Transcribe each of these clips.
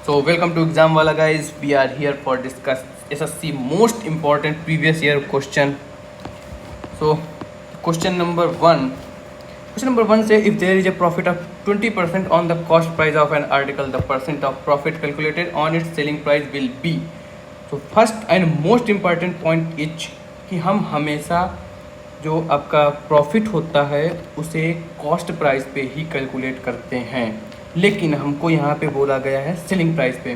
So welcome to exam wala guys. We are here for discuss SSC most important previous year question. So question number one. Question number one says if there is a profit of 20% on the cost price of an article, the percent of profit calculated on its selling price will be. So first and most important point is कि हम हमेशा जो आपका profit होता है उसे cost price पे ही calculate करते हैं, लेकिन हमको यहाँ पे बोला गया है सेलिंग प्राइस पे।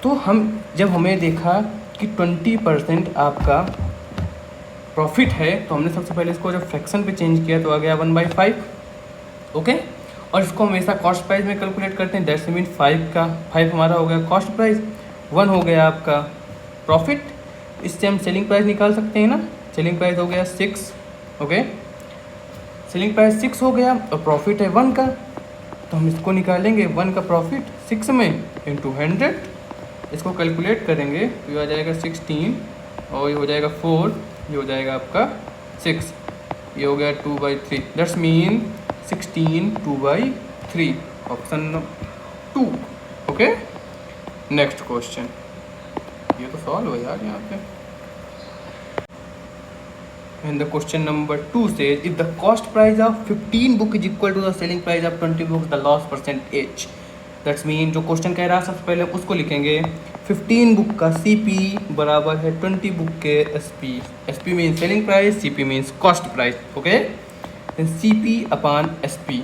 तो हम जब हमें देखा कि 20% आपका प्रॉफिट है तो हमने सबसे पहले इसको जब फ्रैक्शन पे चेंज किया तो आ गया 1/5, ओके। और इसको हमेशा कॉस्ट प्राइस में कैलकुलेट करते हैं, दैट्स मीन 5 हमारा हो गया कॉस्ट प्राइस, 1 हो गया आपका प्रॉफिट। इससे हम सेलिंग प्राइस निकाल सकते हैं ना, सेलिंग प्राइस हो गया 6, ओके। सेलिंग प्राइस 6 हो गया और प्रॉफिट है 1 का, तो हम इसको निकालेंगे 1 का प्रॉफिट 6 में इंटू 100, इसको कैलकुलेट करेंगे तो ये आ जाएगा 16 और ये हो जाएगा 4, ये हो जाएगा आपका 6, ये हो गया 2/3, that's mean 16 2/3, option 2, okay. Next question, ये तो सॉल्व हो यार यहाँ पे। And the question number 2 says if the cost price of 15 book is equal to the selling price of 20 books, the loss percentage. That's mean जो question कह रहा है सबसे पहले उसको लिखेंगे 15 बुक का CP बराबर है 20 बुक के SP। SP means selling price, CP means cost price, okay. CP upon SP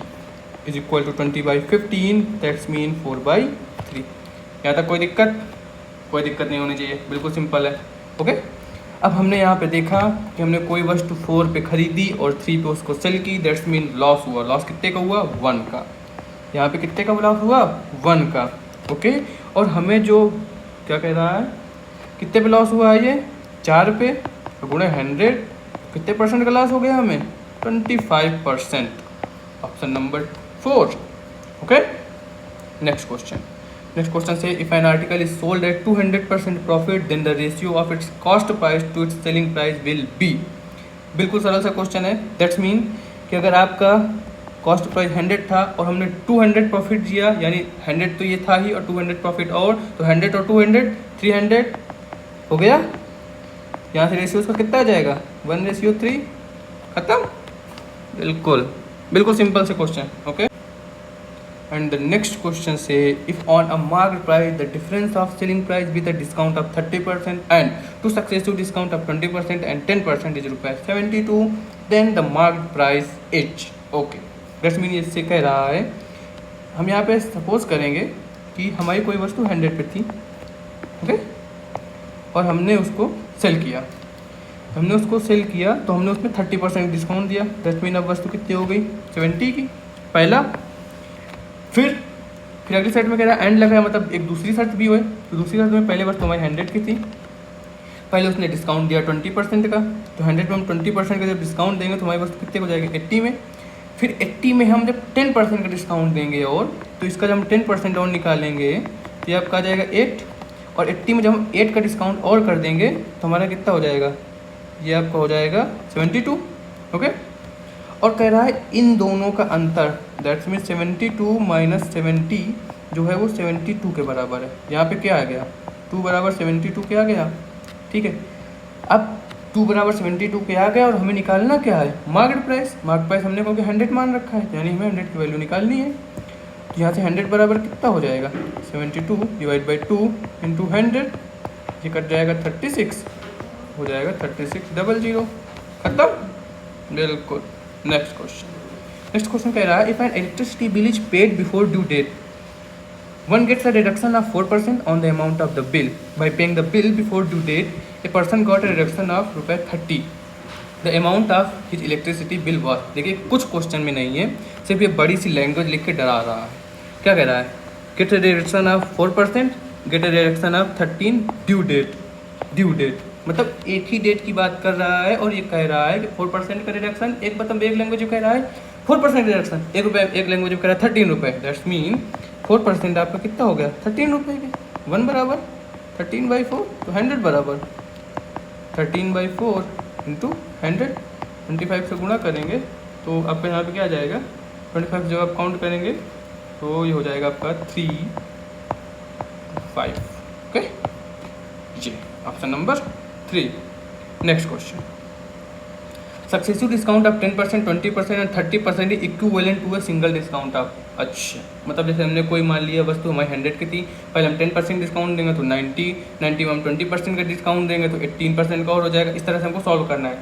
is equal to 20/15, that's mean 4/3। यहाँ तक कोई दिक्कत नहीं होनी चाहिए, बिल्कुल सिंपल है, ओके। अब हमने यहाँ पे देखा कि हमने कोई वस्तु 4 पे खरीदी और 3 पे उसको सेल की, दैट्स मीन लॉस हुआ। लॉस कितने का हुआ? 1 का। यहाँ पे कितने का लॉस हुआ? 1 का, ओके। और हमें जो क्या कह रहा है, कितने पे लॉस हुआ है? ये 4 पे गुणे 100, कितने परसेंट का लॉस हो गया हमें? 25%, option number 4, okay. Next question say if an article is sold at 200% profit then the ratio of its cost price to its selling price will be। बिल्कुल सरल सा क्वेश्चन है, दैट्स मीन कि अगर आपका कॉस्ट प्राइस 100 था और हमने 200 प्रॉफिट दिया, यानी 100 तो ये था ही और 200 प्रॉफिट और, तो 100 और 200 300 हो गया। यहाँ से रेशियो उसका कितना आ जाएगा? 1:3, खत्म। बिल्कुल सिंपल से question, okay. And the next question say if on a market price the difference of selling price with a discount of 30% and to successive discount of 20% and 10% is ₹72, then the market price is, okay। That means इससे कह रहा है, हम यहाँ पे suppose करेंगे कि हमारी कोई वस्तु 100 पे थी, ओके, और हमने उसको सेल किया। तो हमने उसमें 30% डिस्काउंट दिया, दैट मीन अब वस्तु कितनी हो गई? 70 की, पहला। फिर अगली साइड में कह रहा है एंड लगा है, मतलब एक दूसरी शर्त भी हुई। तो दूसरी शर्त में पहले वस्तु हमारी 100 की थी, पहले उसने डिस्काउंट दिया 20% का, तो 100 में हम 20% का जब डिस्काउंट देंगे तो हमारी वस्तु कितने को जाएगी? 80 में। फिर 80 में हम जब 10% का डिस्काउंट देंगे और, तो इसका जब हम 10% और निकालेंगे तो ये आपका आ जाएगा 8, और 80 में जब हम 8 का डिस्काउंट और कर देंगे तो हमारा कितना हो जाएगा? ये आपका हो जाएगा 72, ओके। और कह रहा है इन दोनों का अंतर, दैट्स मीन 72 माइनस 70 जो है वो 72 के बराबर है। यहाँ पे क्या आ गया? 2 बराबर 72 के आ गया, ठीक है। अब 2 बराबर 72 के आ गया और हमें निकालना क्या है? Market price. मार्केट प्राइस हमने क्योंकि 100 मान रखा है, यानी हमें 100 की वैल्यू निकालनी है। तो यहाँ से 100 बराबर कितना हो जाएगा? 72 डिवाइड बाई 2 इंटू 100, ये कट जाएगा 36, हो जाएगा 3600, खत्म, बिल्कुल। नेक्स्ट क्वेश्चन कह रहा है if an electricity bill is paid before due date, one gets a reduction of 4% on the amount of the bill. By paying the bill before due date, a person got a reduction of ₹30. The amount of his electricity bill was। देखिए कुछ question में नहीं है, सिर्फ ये बड़ी सी language लिख के डरा रहा है। क्या कह रहा है? Get a reduction of 4%, get a reduction of 13 due date, मतलब एक ही डेट की बात कर रहा है और ये कह रहा है कि 4% का रिडक्शन, एक मतलब एक लैंग्वेज में कह रहा है 4% रिडक्शन ₹1, एक लैंग्वेज में कह रहा है ₹13। दैट्स मीन 4% आपका कितना हो गया? ₹13 के, 1 बराबर 13/4, तो 100 बराबर 13/4 इंटू 100, 25 से गुणा करेंगे तो आपका यहाँ पे क्या आ जाएगा? 25 जब आप काउंट करेंगे तो ये हो जाएगा आपका 3 5। ओके, ये option number 3। Next question, successive discount of 10%, 20% and 30% is equivalent to a single discount of. अच्छा, मतलब जैसे हमने कोई मान लिया वस्तु हमारी 100 की थी, पहले हम 10% डिस्काउंट देंगे तो 90 में हम 20% का डिस्काउंट देंगे तो 18% का और हो जाएगा। इस तरह से हमको सॉल्व करना है,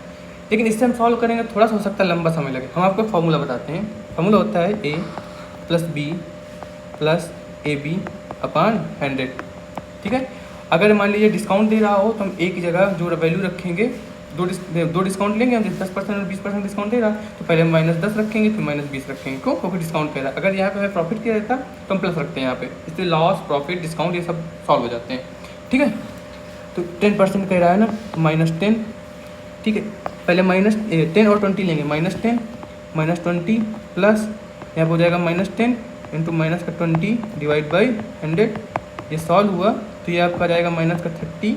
लेकिन इससे हम सॉल्व करेंगे थोड़ा सा हो सकता है लंबा समय लगे। हम आपको फॉर्मूला बताते हैं। फॉर्मूला होता है A + B + AB अपॉन 100। ठीक है, अगर मान लीजिए डिस्काउंट दे रहा हो तो हम A की जगह जो वैल्यू रखेंगे, दो डिस्काउंट लेंगे हम, जैसे 10% और 20% डिस्काउंट दे रहा तो पहले हम -10 रखेंगे फिर -20 रखेंगे। क्यों? क्योंकि डिस्काउंट कह रहा है। अगर यहाँ पे हमें प्रॉफिट क्या रहता तो हम प्लस रखते हैं यहाँ पे, इसलिए लॉस, प्रॉफिट, डिस्काउंट ये सब सॉल्व हो जाते हैं। ठीक है, तो 10% कह रहा है ना, -10। ठीक है, पहले -10 और 20 लेंगे, -10 -20 प्लस यहाँ पर हो जाएगा -10 इंटू -20 डिवाइड बाई 100। ये सॉल्व हुआ तो ये आपका आ जाएगा -30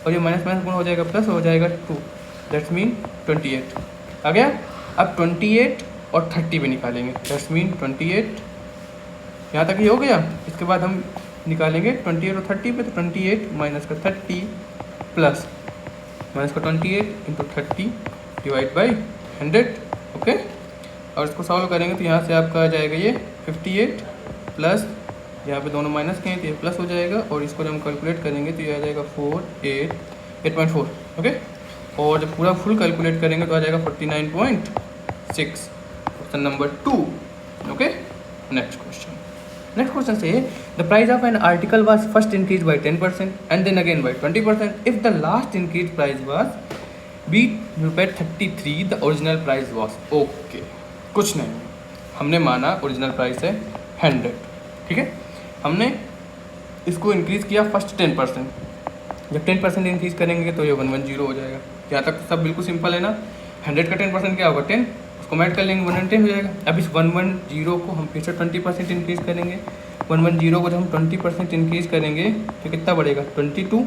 और ये माइनस गुण हो जाएगा प्लस, हो जाएगा 2, दैट्स मीन 28 आ गया। अब 28 और 30 पे निकालेंगे, दैट्स मीन 28, यहाँ तक ये हो गया। इसके बाद हम निकालेंगे 28 और 30 पे, तो 28 -30 plus -28 into 30 divide by 100। Okay, और इसको सॉल्व करेंगे तो यहाँ से आपका आ जाएगा ये 58 प्लस, यहाँ पे दोनों माइनस के हैं तो ये प्लस हो जाएगा, और इसको जब हम कैलकुलेट करेंगे तो ये आ जाएगा 8.4। ओके, और जब पूरा फुल कैलकुलेट करेंगे तो आ जाएगा 49.6, option number 2। Okay, next question से the price of an article was first increase by 10% and then again by 20%। If the last increase price was ₹33, the original price was. Okay, कुछ नहीं, हमने माना original price है 100। ठीक है, हमने इसको इंक्रीज़ किया फर्स्ट 10%। जब 10% इंक्रीज़ करेंगे तो ये 110 हो जाएगा। यहाँ तक सब बिल्कुल सिंपल है ना। 100 का 10% क्या होगा? 10, उसको ऐड कर लेंगे 110 हो जाएगा। अब इस 110 को हम फिर से 20% इंक्रीज़ करेंगे। 110 को जब हम 20% इंक्रीज़ करेंगे तो कितना बढ़ेगा? 22,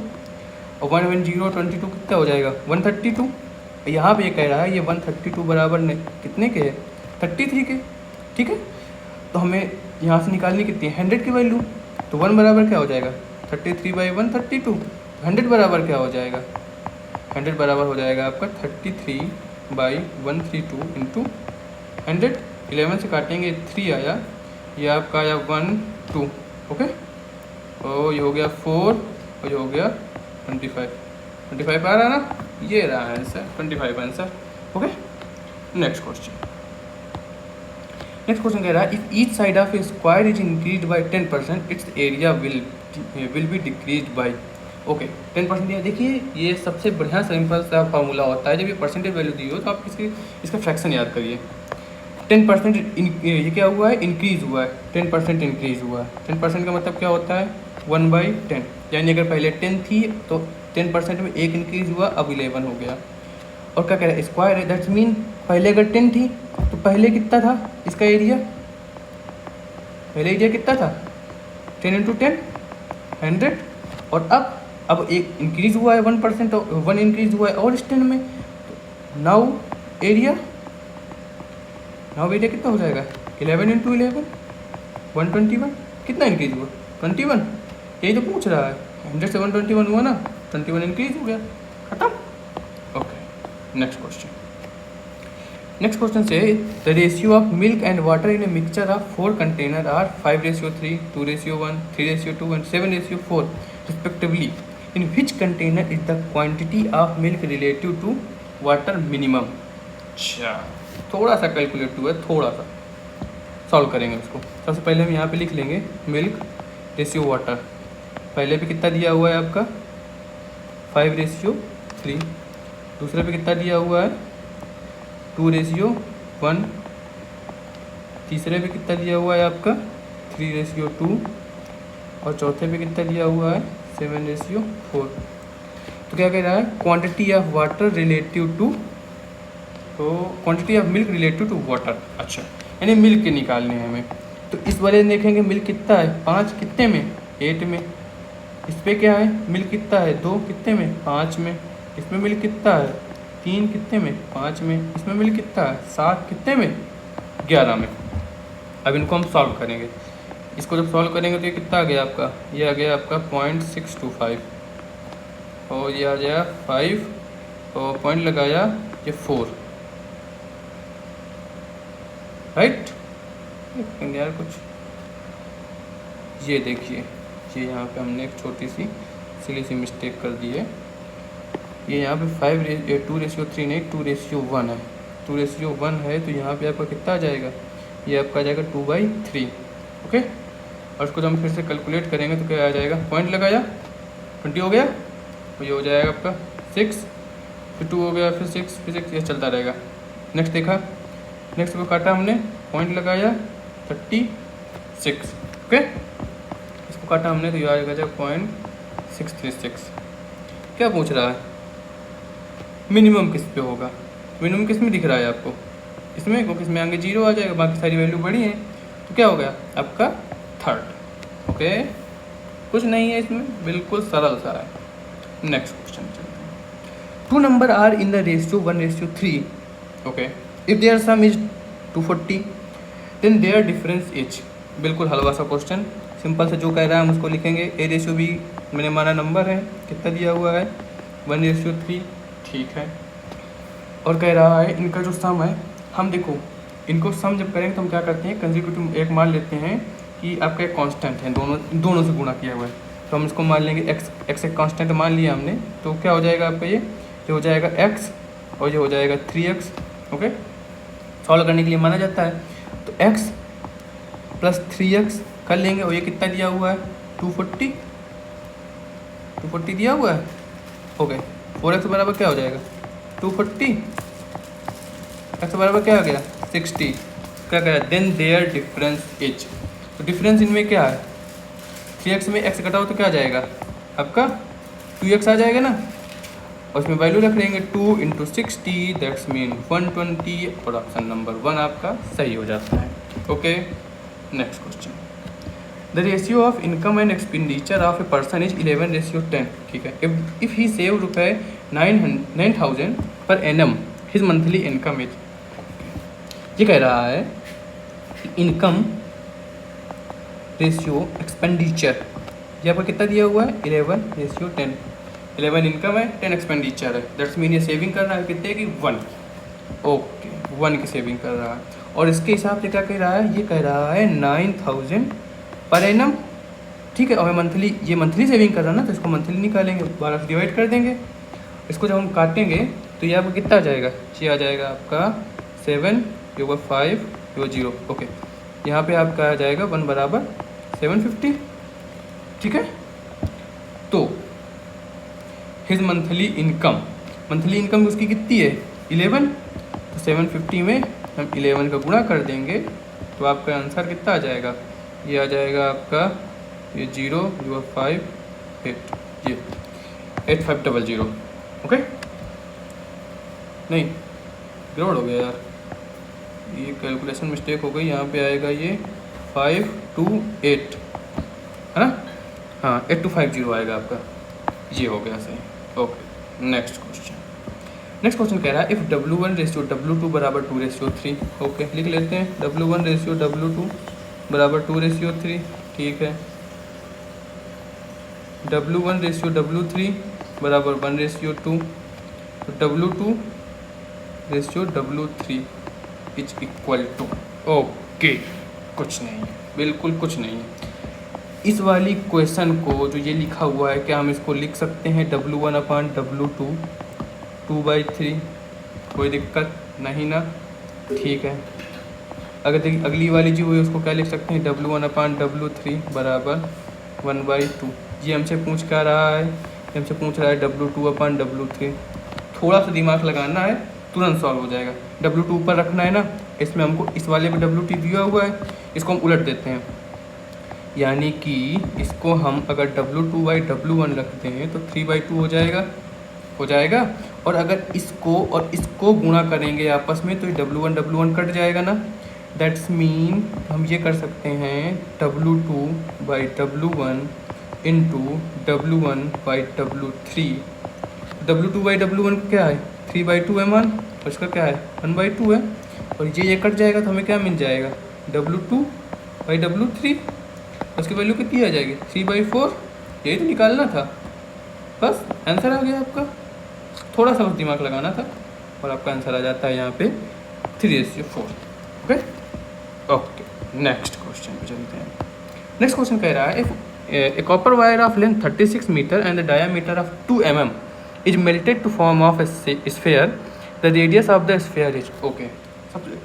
और 110 22 कितना हो जाएगा? 132। यहाँ पे ये कह रहा है ये 132 बराबर कितने के है? 33 के। ठीक है, तो हमें यहाँ से निकालनी कितनी है? 100 की वैल्यू। तो 1 बराबर क्या हो जाएगा? 33/132। 100 बराबर क्या हो जाएगा? 100 बराबर हो जाएगा आपका 33/132 इंटू 100। 11 से काटेंगे 3 आया, ये आपका आया 1 2। ओके, और ये हो गया 4 और ये हो गया 25 आ रहा है ना। ये रहा answer, 25 answer. Okay, next question कह रहा है if each side of A square is increase by 10% it's area will be decrease by. Okay, 10% दिया। देखिए ये सबसे बढ़िया सिंपल सा फार्मूला होता है। जब ये परसेंटेज वैल्यू दी हो तो आप इसका फ्रैक्शन याद करिए। 10% ये क्या हुआ है? इंक्रीज़ हुआ है। 10% इंक्रीज़ हुआ है। 10% का मतलब क्या होता है? 1/10, यानी अगर पहले 10 थी तो 10% में 1 इंक्रीज़ हुआ, अब 11 हो गया। और क्या कह रहा है? स्क्वायर है, दैट्स मीन पहले अगर 10 थी तो पहले कितना था इसका एरिया? पहले एरिया कितना था? 10 × 10 100। और अब एक इंक्रीज़ हुआ है 1%, तो 1 इंक्रीज़ हुआ है और इस 10 में, नाउ एरिया कितना हो जाएगा? 11 × 11 121। कितना इंक्रीज़ हुआ? 21। यही तो पूछ रहा है। 100 से 121 हुआ ना, 21 इंक्रीज़ हो गया, खत्म। ओके, नेक्स्ट क्वेश्चन से the ratio of milk and water in a mixture of 4 container are 5:3, 2:1, 3:2 and 7:4 रिस्पेक्टिवली। In which container is the quantity of milk relative to water minimum. अच्छा, थोड़ा सा कैलकुलेट हुआ है, थोड़ा सा सॉल्व करेंगे उसको। सबसे पहले हम यहाँ पे लिख लेंगे मिल्क रेशियो वाटर। पहले पे कितना दिया हुआ है आपका? 5:3। दूसरे पे कितना दिया हुआ है? 2:1। तीसरे पे कितना दिया हुआ है आपका? 3:2। और चौथे पे कितना दिया हुआ है? 7:4। तो क्या कह रहा है? Quantity of water relative to, तो quantity of milk relative to water. अच्छा, यानी मिल्क के निकालने हैं हमें। तो इस वाले में देखेंगे मिल्क कितना है? 5 कितने में? 8 में। इस पे क्या है? मिल्क कितना है? 2 कितने में? 5 में। इसमें मिल्क कितना है? 3 कितने में? 5 में। इसमें मिल्क कितना है? 7 कितने में? 11 में। अब इनको हम सॉल्व करेंगे। इसको जब सॉल्व करेंगे तो ये कितना आ गया आपका, ये आ गया आपका 0.625 और ये आ गया 5 और पॉइंट लगाया ये 4, राइट। यार कुछ ये देखिए, ये यहाँ पे हमने एक छोटी सी सिली सी मिस्टेक कर दी है। ये यहाँ पे 2:3 नहीं 2:1 है, 2:1 है, तो यहाँ पे आपका कितना आ जाएगा, ये आपका आ जाएगा 2/3, ओके। और उसको जब हम फिर से कैलकुलेट करेंगे तो क्या आ जाएगा, पॉइंट लगाया 20 हो गया, तो ये हो जाएगा आपका 6, फिर 2 हो गया, फिर 6, फिर 6, ये चलता रहेगा। नेक्स्ट देखा, नेक्स्ट को काटा हमने, पॉइंट लगाया 36, ओके। इसको काटा हमने तो ये आ जाएगा 0.636। क्या पूछ रहा है, मिनिमम किस पे होगा, मिनिमम किस में दिख रहा है आपको, इसमें, क्योंकि इसमें आगे 0 आ जाएगा, बाकी सारी वैल्यू बड़ी हैं, तो क्या हो गया आपका 3rd, ओके। कुछ नहीं है इसमें, बिल्कुल सरल सा है। नेक्स्ट क्वेश्चन चलते हैं। 2 number are in the ratio 1:3, okay. If their sum is 240 then their difference is, बिल्कुल हलवा सा क्वेश्चन, सिंपल से जो कह रहा है हम उसको लिखेंगे। ए रेशियो बी मैंने माना नंबर है, कितना दिया हुआ है 1:3, ठीक है। और कह रहा है इनका जो सम है, हम देखो इनको सम जब करेंगे तो हम क्या करते हैं, कंसेक्यूटिव एक मान लेते हैं कि आपका एक कांस्टेंट है, दोनों से गुणा किया हुआ है, तो हम इसको मान लेंगे एक्स एक कांस्टेंट मान लिया हमने, तो क्या हो जाएगा आपका, ये हो जाएगा x और ये हो जाएगा 3x, ओके। सॉल्व करने के लिए माना जाता है, तो x + 3x कर लेंगे, और ये कितना दिया हुआ है 240 दिया हुआ है, ओके। 4x बराबर क्या हो जाएगा 240, x बराबर क्या आ गया 60, क्या कह रहा है, देन देयर डिफरेंस इज, तो डिफरेंस इनमें क्या है, 3x में x घटाओ तो क्या आ जाएगा आपका 2x आ जाएगा ना, और उसमें वैल्यू रख लेंगे 2 × 60, दैट्स मीन 120, और ऑप्शन नंबर 1 आपका सही हो जाता है, okay. Next question, the ratio of income and expenditure of a person is 11:10, ठीक है। If he save ₹9,000 per annum, his monthly income is, ये कह रहा है इनकम रेशियो एक्सपेंडिचर, ये आपका कितना दिया हुआ है 11:10, 11 इनकम है 10 एक्सपेंडिचर है, दैट्स मीन ये सेविंग कर रहा है कितने की 1, ओके 1 की सेविंग कर रहा है। और इसके हिसाब से क्या कह रहा है, ये कह रहा है 9,000 पर एनम, ठीक है। और मंथली, ये मंथली सेविंग कर रहा है ना, तो इसको मंथली निकालेंगे, 12 से डिवाइड कर देंगे, इसको जब हम काटेंगे तो ये आपका कितना आ जाएगा, ये आ जाएगा आपका 7 / 5 / 0, ओके। यहाँ पे आपका आ जाएगा 1 बराबर 750, ठीक है। तो हिज मंथली इनकम उसकी कितनी है 11, तो 750 में हम 11 का गुणा कर देंगे, तो आपका आंसर कितना आ जाएगा, ये आ जाएगा आपका ये 0 / 5 8, ये 8500, ओके। नहीं गड़बड़ हो गया यार, ये कैलकुलेशन मिस्टेक हो गई, यहाँ पे आएगा ये 528 है ना, हाँ 8250 आएगा आपका, ये हो गया सही, ओके। नेक्स्ट क्वेश्चन कह रहा है इफ़ W1:W2 = 2:3, ओके लिख लेते हैं W1:W2 = 2:3, ठीक है। W1:W3 = 1:2, तो W2:W3 is equal to, okay कुछ नहीं है, बिल्कुल कुछ नहीं है। इस वाली क्वेश्चन को जो ये लिखा हुआ है, क्या हम इसको लिख सकते हैं W1/W2 2/3, कोई दिक्कत नहीं ना, ठीक है। अगर देखिए अगली वाली जो हुई उसको क्या लिख सकते हैं W1/W3 = 1/2, ये हमसे पूछ क्या रहा है, ये हमसे पूछ रहा है W2/W3, थोड़ा सा दिमाग लगाना है, तुरंत सॉल्व हो जाएगा। W2 ऊपर रखना है ना, इसमें हमको इस वाले में W2 दिया हुआ है, इसको हम उलट देते हैं, यानी कि इसको हम अगर W2/W1 रखते हैं तो 3/2 हो जाएगा। और अगर इसको और इसको गुणा करेंगे आपस में तो ये W1 कट जाएगा ना, दैट्स मीन हम ये कर सकते हैं W2/W1 × W1/W3, W2/W1 क्या है 3/2 है मान, और इसका क्या है 1/2 है, और ये कट जाएगा तो हमें क्या मिल जाएगा W2/W3, उसकी वैल्यू कितनी आ जाएगी 3/4। यही तो निकालना था, बस आंसर आ गया आपका। थोड़ा सा बस दिमाग लगाना था और आपका आंसर आ जाता है यहाँ पे 3:4। ओके ओके, नेक्स्ट क्वेश्चन पे चलते हैं। नेक्स्ट क्वेश्चन कह रहा है a copper wire of length 36 metre and the diameter of 2 mm is melted to form of sphere, the radius of the sphere is. Okay, सबसे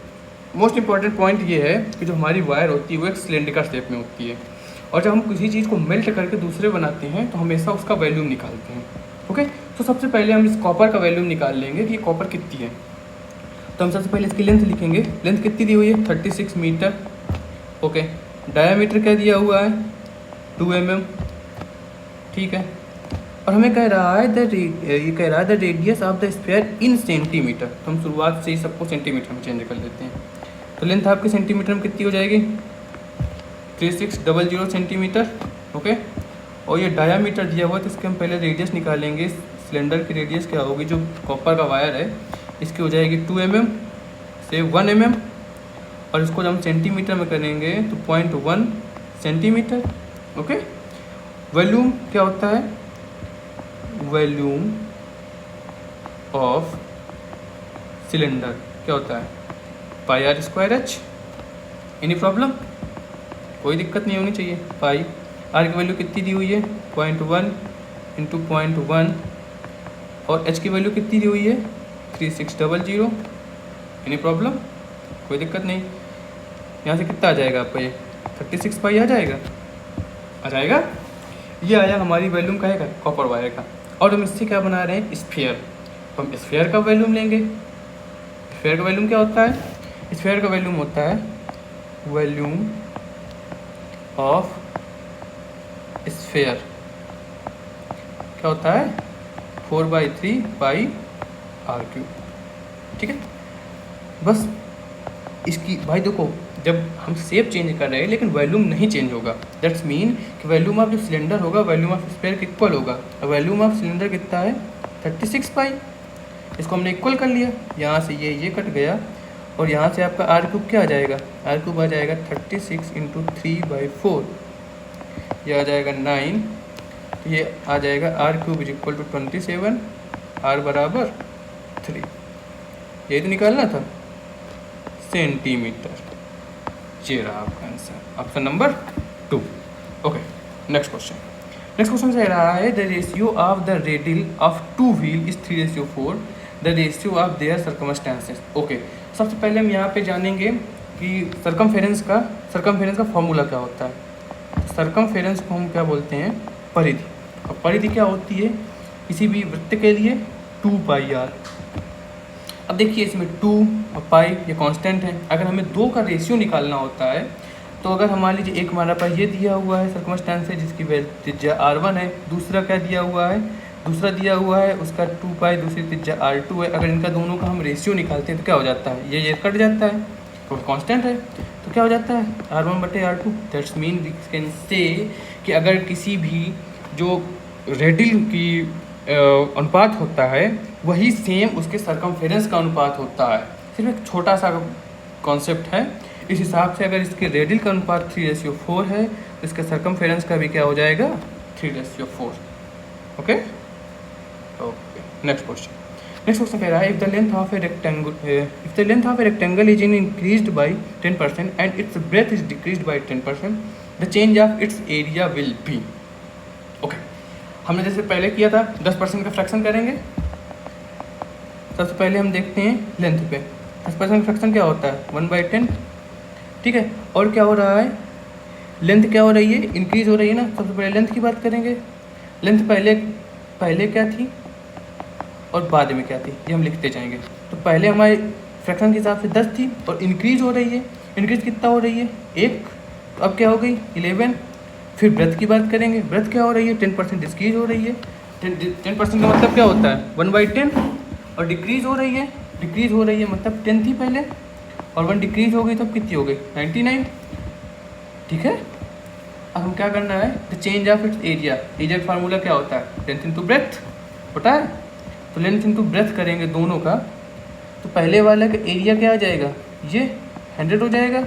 मोस्ट इंपॉर्टेंट पॉइंट ये है कि जो हमारी वायर होती है वो एक सिलेंडरिकल शेप में होती है, और जब हम किसी चीज़ को मेल्ट करके दूसरे बनाते हैं तो हमेशा उसका वैल्यूम निकालते हैं। ओके, तो सबसे पहले हम इस कॉपर का वैल्यूम निकाल लेंगे कि ये कॉपर कितनी है। तो हम सबसे पहले इसकी लेंथ लिखेंगे। लेंथ कितनी दी हुई है 36 मीटर। ओके, डायामीटर क्या दिया हुआ है 2 mm। ठीक है, और हमें कह रहा है ये कह रहा है the radius of the sphere in centimetre. तो हम शुरुआत से ही सबको सेंटीमीटर में चेंज कर लेते हैं। तो लेंथ आपकी सेंटीमीटर में कितनी हो जाएगी 3600 सेंटीमीटर। ओके, और ये डायामीटर दिया हुआ है तो इसके हम पहले रेडियस निकालेंगे। सिलेंडर की रेडियस क्या होगी, जो कॉपर का वायर है इसकी हो जाएगी 2 mm से 1 mm, और इसको जब हम सेंटीमीटर में करेंगे तो 0.1 सेंटीमीटर। ओके, वॉल्यूम क्या होता है, वॉल्यूम ऑफ सिलेंडर क्या होता है πr²h। एनी प्रॉब्लम, कोई दिक्कत नहीं होनी चाहिए। पाई आर की वैल्यू कितनी दी हुई है 0.1 इंटू 0.1, और एच की वैल्यू कितनी दी हुई है 3600। एनी प्रॉब्लम, कोई दिक्कत नहीं। यहाँ से कितना आ जाएगा आपका, ये 36 पाई आ जाएगा, आ जाएगा। ये आया हमारी वैल्यूम का है कॉपर वायर का। और हम इससे क्या बना रहे हैं स्फीयर, तो हम स्फीयर का वैल्यूम लेंगे। स्फीयर का वैल्यूम क्या होता है, स्फीयर का वैल्यूम होता है वॉल्यूम ऑफ स्फीयर, क्या होता है 4/3 पाई r³। ठीक है, बस इसकी भाई देखो, जब हम शेप चेंज कर रहे हैं लेकिन वॉल्यूम नहीं चेंज होगा, दैट्स मीन कि वॉल्यूम ऑफ जो सिलेंडर होगा वॉल्यूम ऑफ स्फीयर के इक्वल होगा। वॉल्यूम ऑफ सिलेंडर कितना है 36 पाई, इसको हमने इक्वल कर लिया। यहाँ से ये कट गया, और यहाँ से आपका r³ क्या आ जाएगा, r³ आ जाएगा 36 इंटू 3/4, यह आ जाएगा 9। तो ये आ जाएगा r³ is equal to 27, r बराबर 3। यही तो निकालना था सेंटीमीटर। ये रहा आपका answer, option number 2। Okay, next question. Next question से रहा है the ratio of the radial of 2 wheel is 3:4, the ratio of their circumstances. Okay, सबसे पहले हम यहाँ पे जानेंगे कि सर्कमफेरेंस का फॉर्मूला क्या होता है। सर्कमफेरेंस को हम क्या बोलते हैं, परिधि। और परिधि क्या होती है किसी भी वृत्त के लिए 2πr। अब देखिए इसमें 2 और पाई ये कांस्टेंट है। अगर हमें 2 का रेशियो निकालना होता है तो अगर हमारे लिए एक हमारा पास ये दिया हुआ है सर्कमस्टेंस है जिसकी त्रिज्या r1 है, दूसरा क्या दिया हुआ है, दूसरा दिया हुआ है उसका 2 पाई, दूसरी त्रिज्या r2 है। अगर इनका दोनों का हम रेशियो निकालते हैं तो क्या हो जाता है, ये कट जाता है, तो कांस्टेंट है, तो क्या हो जाता है r1/r2। That's mean we can say कि अगर किसी भी जो रेडिल की अनुपात होता है वही सेम उसके सर्कमफेरेंस का अनुपात होता है। सिर्फ एक छोटा सा कॉन्सेप्ट है। इस हिसाब से अगर इसके रेडिल का अनुपात 3:4 है तो इसके सर्कमफेरेंस का भी क्या हो जाएगा 3:4। ओके ओके, नेक्स्ट क्वेश्चन कह रहा है if the length of a rectangle is increased by 10% and it's breath is decreased bye 10%, the change of its area will be. Okay, हमने जैसे पहले किया था 10% का फ्रैक्शन करेंगे। सबसे पहले हम देखते हैं लेंथ पे 10% का फ्रैक्शन क्या होता है 1/10। ठीक है, और क्या हो रहा है, लेंथ क्या हो रही है, इंक्रीज हो रही है ना। सबसे पहले लेंथ की बात करेंगे। लेंथ पहले क्या थी और बाद में क्या थी ये हम लिखते जाएंगे। तो पहले हमारे फ्रैक्शन के हिसाब से 10 थी और इंक्रीज हो रही है। इंक्रीज कितना हो रही है 1, तो अब क्या हो गई 11। फिर ब्रेथ की बात करेंगे। ब्रेथ क्या हो रही है 10% डिक्रीज हो रही है। 10% का मतलब क्या होता है 1/10, और डिक्रीज हो रही है मतलब 10 थी पहले और 1 डिक्रीज हो गई तो कितनी हो गई 99। ठीक है, अब हम क्या करना है the change of its area. Area का फार्मूला क्या होता है लेंथ इंटू ब्रेथ होता है। तो लेंथ इंटू ब्रेथ करेंगे दोनों का, तो पहले वाले का एरिया क्या आ जाएगा ये 100 हो जाएगा,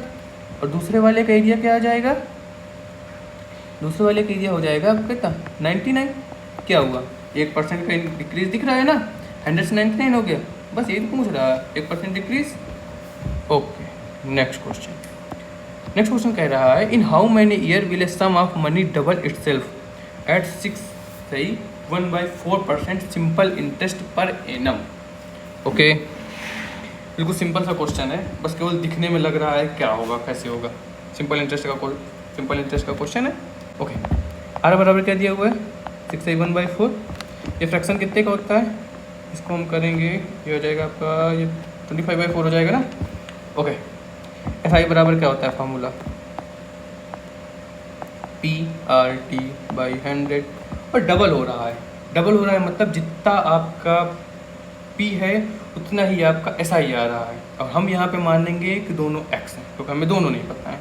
और दूसरे वाले का एरिया क्या आ जाएगा दूसरे वाले के लिए हो जाएगा आपका कितना 99। क्या हुआ 1% का डिक्रीज दिख रहा है ना, 100 से 99 हो गया, बस यही तो पूछ रहा है 1% डिक्रीज। ओके नेक्स्ट क्वेश्चन कह रहा है in how many year will a sum of money double itself at 1/4% simple interest per annum. Okay बिल्कुल सिंपल सा क्वेश्चन है, बस केवल दिखने में लग रहा है क्या होगा कैसे होगा। सिंपल इंटरेस्ट का क्वेश्चन है। ओके आर बराबर क्या दिया हुआ है 6/1/4। ये फ्रैक्शन कितने का होता है, इसको हम करेंगे ये हो जाएगा आपका ये 25/4 हो जाएगा ना। ओके एफ आई बराबर क्या होता है फार्मूला PRT/100 और डबल हो रहा है मतलब जितना आपका P है उतना ही आपका SI आ रहा है। और हम यहाँ पे मान लेंगे कि दोनों x हैं क्योंकि हमें दोनों नहीं पता है,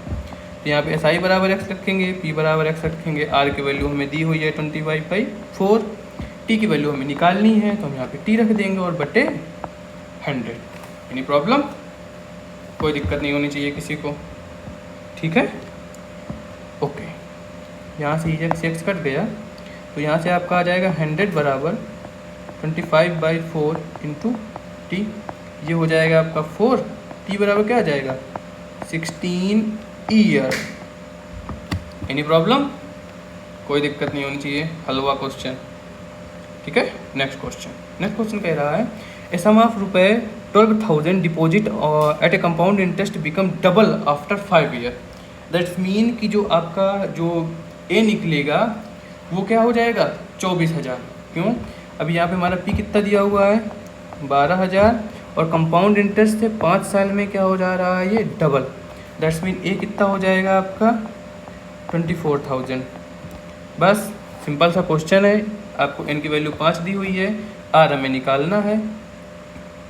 तो यहाँ पे SI बराबर x रखेंगे, P बराबर x रखेंगे, R की वैल्यू हमें दी हुई है 25/4, T की वैल्यू हमें निकालनी है तो हम यहाँ पे T रख देंगे और बटे 100। एनी प्रॉब्लम, कोई दिक्कत नहीं होनी चाहिए किसी को, ठीक है। ओके यहाँ से x कट गया तो यहाँ से आपका आ जाएगा 100 बराबर 25/4 इंटू टी, ये हो जाएगा आपका 4, टी बराबर क्या आ जाएगा 16 ईयर। एनी प्रॉब्लम, कोई दिक्कत नहीं होनी चाहिए, हलवा क्वेश्चन, ठीक है। नेक्स्ट क्वेश्चन कह रहा है ए सम ऑफ रुपए 12,000 deposit eight A compound interest become double after 5 year. That's mean कि जो आपका जो ए निकलेगा वो क्या हो जाएगा 24,000। क्यों, अभी यहाँ पे हमारा पी कितना दिया हुआ है 12,000 और कंपाउंड इंटरेस्ट से 5 साल में क्या हो जा रहा है ये डबल। दैट्स मीन ए कितना हो जाएगा आपका 24,000। बस सिंपल सा क्वेश्चन है, आपको एन की वैल्यू 5 दी हुई है, आर हमें निकालना है,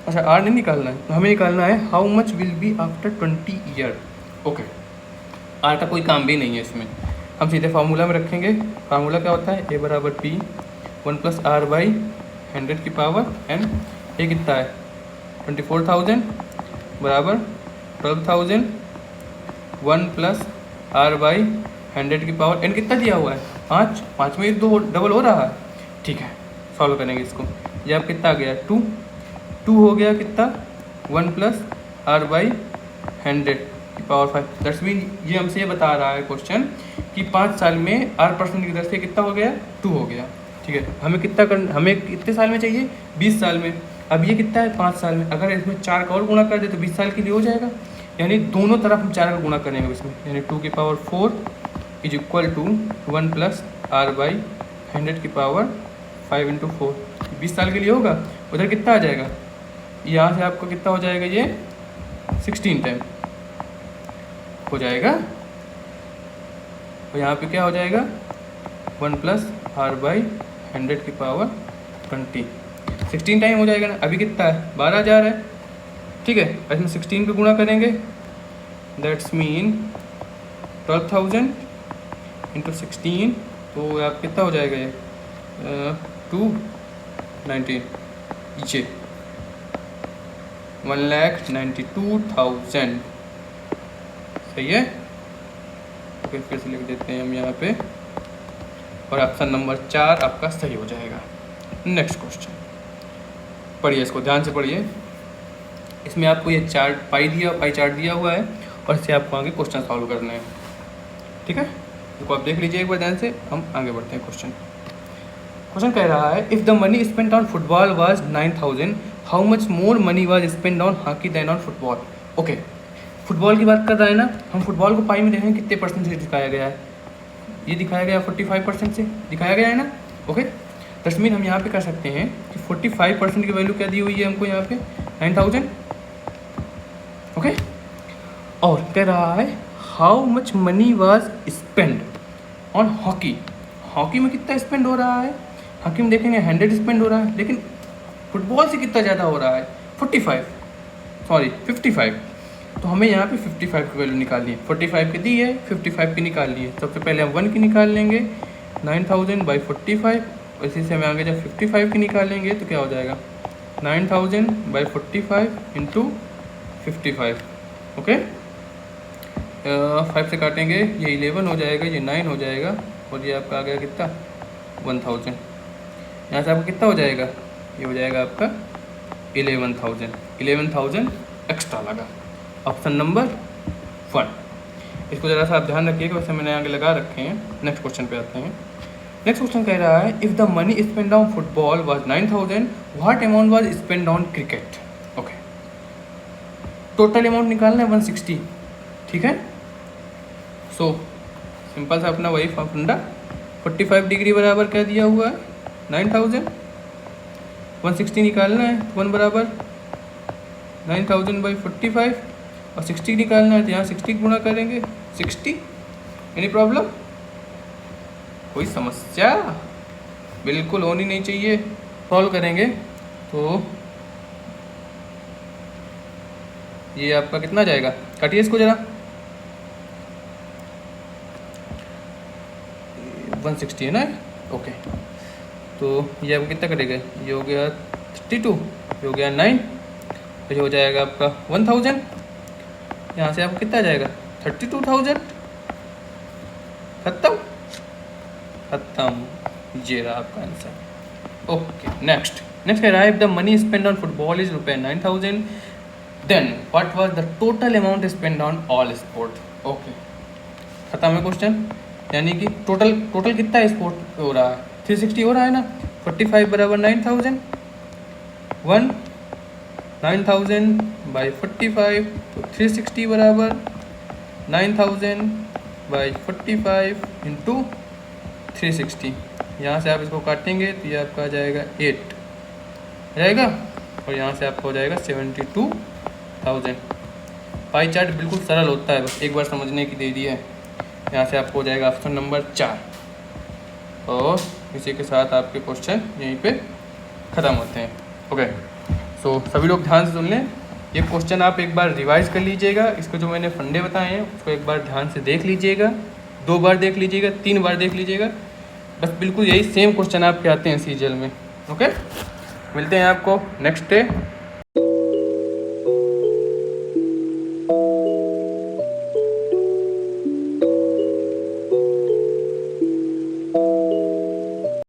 अच्छा आर नहीं निकालना है, हमें निकालना है how much will be after 20 year. Okay R का कोई काम भी नहीं है इसमें, हम सीधे फार्मूला में रखेंगे। फार्मूला क्या होता है ए बराबर पी 1 + R/100 की पावर एन। ये कितना है 24,000 बराबर 12,000 1 + R/100 की पावर एन कितना दिया हुआ है 5 में 2 डबल हो रहा है, ठीक है। सॉल्व करेंगे इसको, ये आप कितना आ गया 2 हो गया कितना 1 + R/100 की पावर 5। दैट्स मीन ये हमसे ये बता रहा है क्वेश्चन कि 5 साल में R% की दर से कितना हो गया 2 हो गया, ठीक है। हमें कितने साल में चाहिए 20 साल में। अब ये कितना है 5 साल में, अगर इसमें 4 का और गुणा कर दे तो 20 साल के लिए हो जाएगा, यानी दोनों तरफ हम 4 का गुणा करेंगे इसमें, यानी 2 की पावर 4 = 1 + R/100 की पावर 5 × 4, 20 साल के लिए होगा। उधर कितना आ जाएगा, यहाँ से आपको कितना हो जाएगा ये 16 टाइम हो जाएगा, और यहाँ पे क्या हो जाएगा 1 + R/100 की पावर 20, 16 टाइम हो जाएगा ना। अभी कितना है 12,000 है, ठीक है। इसमें 16 पे गुणा करेंगे, दैट्स मीन 12,000 × 16, तो आप कितना हो जाएगा ये 219, ये 1,92,000 सही है। तो फिर से लिख देते हैं हम यहाँ पे, और ऑप्शन नंबर 4 आपका सही हो जाएगा। नेक्स्ट क्वेश्चन पढ़िए, इसको ध्यान से पढ़िए। इसमें आपको ये पाई चार्ट दिया हुआ है और इससे आपको आगे क्वेश्चन सॉल्व करने हैं, ठीक है। इसको आप देख लीजिए एक बार ध्यान से, हम आगे बढ़ते हैं। क्वेश्चन कह रहा है if the money spent on football was 9,000 how much more money was spend on hockey then on football. Okay football की बात कर रहा है ना, हम फुटबॉल को पाई में देखें कितने % से दिखाया गया है, ये दिखाया गया 45% से दिखाया गया है ना। ओके दैट्स मीन हम यहाँ पे कर सकते हैं कि 45% की वैल्यू क्या दी हुई है हमको यहाँ पे 9,000। ओके और कह रहा है how much money was spend on hockey. Hockey में कितना स्पेंड हो रहा है, हॉकी में देखेंगे 100 स्पेंड हो रहा है, लेकिन फुटबॉल से कितना ज़्यादा हो रहा है 55। तो हमें यहाँ पे 55 की वैल्यू निकालनी है, 45 की दी है 55 की निकालनी है। सबसे पहले हम 1 की निकाल लेंगे 9,000/45, और इसी से हमें आगे जब 55 की निकालेंगे तो क्या हो जाएगा 9,000/45 × 55। ओके 5 से काटेंगे ये 11 हो जाएगा, ये 9 हो जाएगा, और ये आपका आ गया कितना 1000। यहाँ से आपका कितना हो जाएगा, ये हो जाएगा आपका 11,000 एक्स्ट्रा लगा। Option number 1। इसको ज़रा सा आप ध्यान रखिएगा, वैसे मैंने आगे लगा रखे हैं। नेक्स्ट क्वेश्चन पे आते हैं। नेक्स्ट क्वेश्चन कह रहा है if the money spend on football was 9,000 what amount was spend on cricket. Okay, total amount निकालना है 160, ठीक है। सो सिंपल सा अपना वही फंडा, 45 डिग्री बराबर क्या दिया हुआ है 9,000, 160 निकालना है, 1 बराबर 9,000/45 और 60 निकालना है तो यहाँ 60 गुणा करेंगे 60। एनी प्रॉब्लम, कोई समस्या बिल्कुल होनी नहीं चाहिए। सॉल्व करेंगे तो ये आपका कितना जाएगा, काटिए इसको ज़रा, 160 है ना। ओके, तो ये आपको कितना कटेगा, ये हो गया 32, ये हो गया 9, तो ये हो जाएगा आपका 1000। यहाँ से आपको कितना जाएगा 32,000। खत्म, ये रहा आपका आंसर। ओके, नेक्स्ट कह रहा है if the money spend on football is ₹9,000 then what was the total amount spend on all sport. Okay, खत्म है क्वेश्चन। यानी कि टोटल कितना स्पोर्ट हो रहा है, 360 हो रहा है ना। 45 बराबर 9,000, 9,000/45, तो 360 बराबर 9,000/45 इंटू 360। यहाँ से आप इसको काटेंगे तो ये आपका आ जाएगा 8 जाएगा, और यहाँ से आपका हो जाएगा 72,000। पाई चार्ट बिल्कुल सरल होता है, बस एक बार समझने की देरी है। यहाँ से आपको हो जाएगा ऑप्शन नंबर 4, और इसी के साथ आपके क्वेश्चन यहीं पे ख़त्म होते हैं। ओके, सो सभी लोग ध्यान से सुन लें, ये क्वेश्चन आप एक बार रिवाइज कर लीजिएगा। इसको जो मैंने फंडे बताए हैं उसको एक बार ध्यान से देख लीजिएगा, 2 बार देख लीजिएगा, 3 बार देख लीजिएगा, बस बिल्कुल यही सेम क्वेश्चन आपके आते हैं सीजीएल में। ओके, मिलते हैं आपको नेक्स्ट डे।